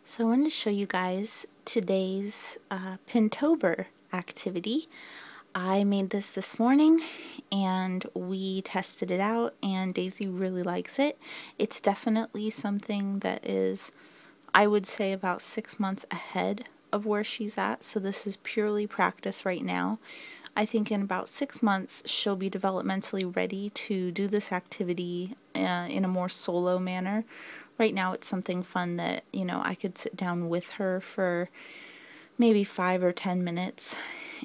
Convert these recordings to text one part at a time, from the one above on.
So I wanted to show you guys today's Pintober activity. I made this morning and we tested it out and Daisy really likes it. It's definitely something that is, I would say, about 6 months ahead of where she's at. So this is purely practice right now. I think in about 6 months she'll be developmentally ready to do this activity in a more solo manner. Right now it's something fun that, I could sit down with her for maybe 5 or 10 minutes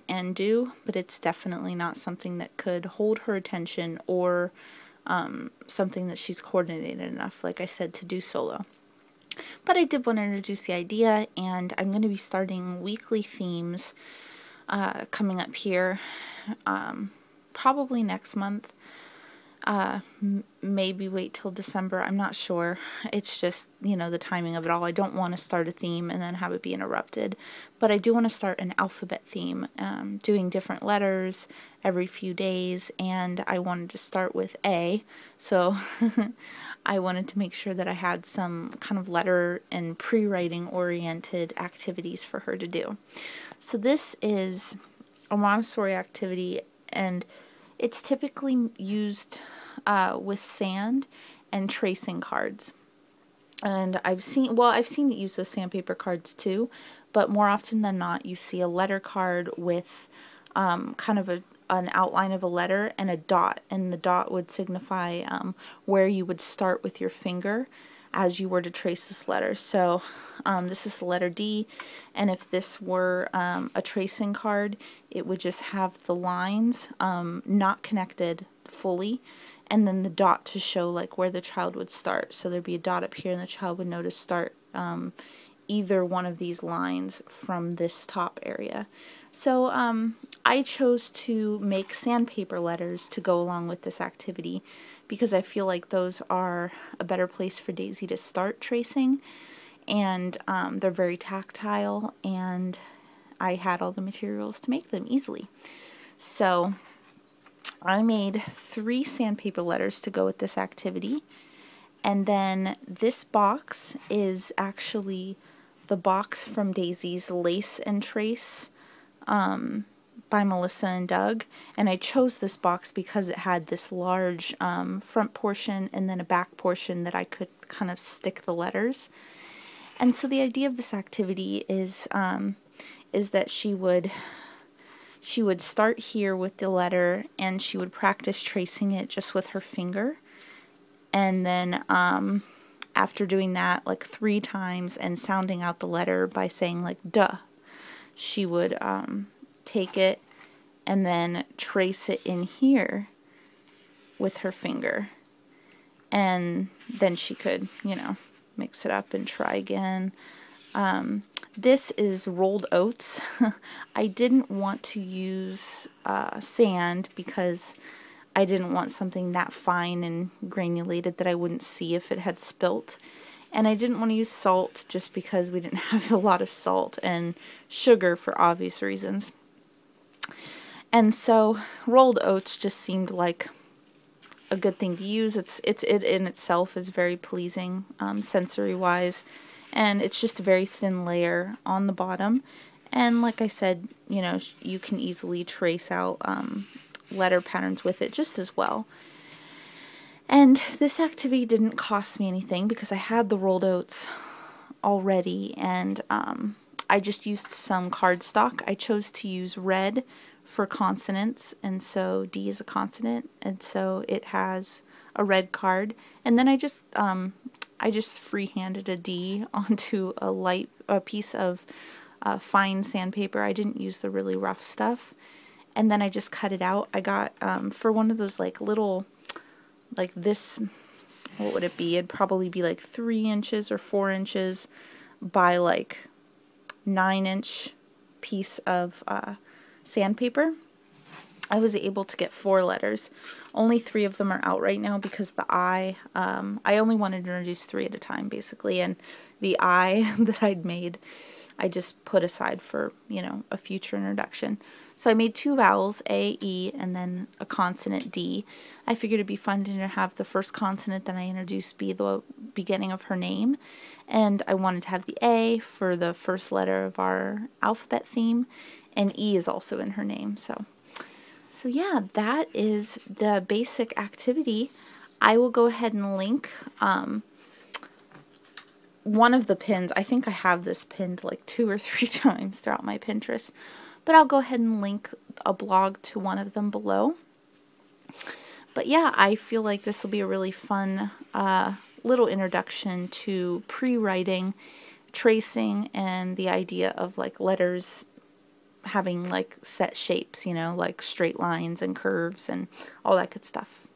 and do, but it's definitely not something that could hold her attention or something that she's coordinated enough, like I said, to do solo. But I did want to introduce the idea, and I'm going to be starting weekly themes coming up here probably next month. Maybe wait till December, I'm not sure. It's just, the timing of it all. I don't want to start a theme and then have it be interrupted, but I do want to start an alphabet theme, doing different letters every few days, and I wanted to start with A, so I wanted to make sure that I had some kind of letter and pre-writing oriented activities for her to do. So this is a Montessori activity, and it's typically used with sand and tracing cards. And I've seen it used with sandpaper cards too, but more often than not you see a letter card with kind of an outline of a letter and a dot, and the dot would signify where you would start with your finger as you were to trace this letter. So this is the letter D, and if this were a tracing card, it would just have the lines not connected fully, and then the dot to show like where the child would start. So there'd be a dot up here and the child would know to start either one of these lines from this top area. So I chose to make sandpaper letters to go along with this activity because I feel like those are a better place for Daisy to start tracing, and they're very tactile, and I had all the materials to make them easily. So I made 3 sandpaper letters to go with this activity, and then this box is actually the box from Daisy's Lace and Trace by Melissa and Doug, and I chose this box because it had this large front portion and then a back portion that I could kind of stick the letters. And so the idea of this activity is that she would start here with the letter, and she would practice tracing it just with her finger, and then after doing that like 3 times and sounding out the letter by saying like duh, she would take it and then trace it in here with her finger, and then she could, mix it up and try again. This is rolled oats. I didn't want to use sand because I didn't want something that fine and granulated that I wouldn't see if it had spilt. And I didn't want to use salt just because we didn't have a lot of salt, and sugar for obvious reasons. And so rolled oats just seemed like a good thing to use. It in itself is very pleasing sensory-wise, and it's just a very thin layer on the bottom. And like I said, you can easily trace out letter patterns with it just as well. And this activity didn't cost me anything because I had the rolled oats already, and I just used some cardstock. I chose to use red for consonants, and so D is a consonant, and so it has a red card. And then I just freehanded a D onto a piece of fine sandpaper. I didn't use the really rough stuff, and then I just cut it out. I got for one of those like little, like this, what would it be? It'd probably be like 3 inches or 4 inches by like 9-inch piece of sandpaper. I was able to get 4 letters. Only 3 of them are out right now because the I only wanted to introduce 3 at a time basically, and the I that I'd made I just put aside for, a future introduction. So I made 2 vowels, A, E, and then a consonant, D. I figured it'd be fun to have the first consonant that I introduced be the beginning of her name, and I wanted to have the A for the first letter of our alphabet theme, and E is also in her name. So yeah, that is the basic activity. I will go ahead and link one of the pins. I think I have this pinned like 2 or 3 times throughout my Pinterest, but I'll go ahead and link a blog to one of them below. But yeah, I feel like this will be a really fun little introduction to pre-writing, tracing, and the idea of like letters having like set shapes, you know, like straight lines and curves and all that good stuff.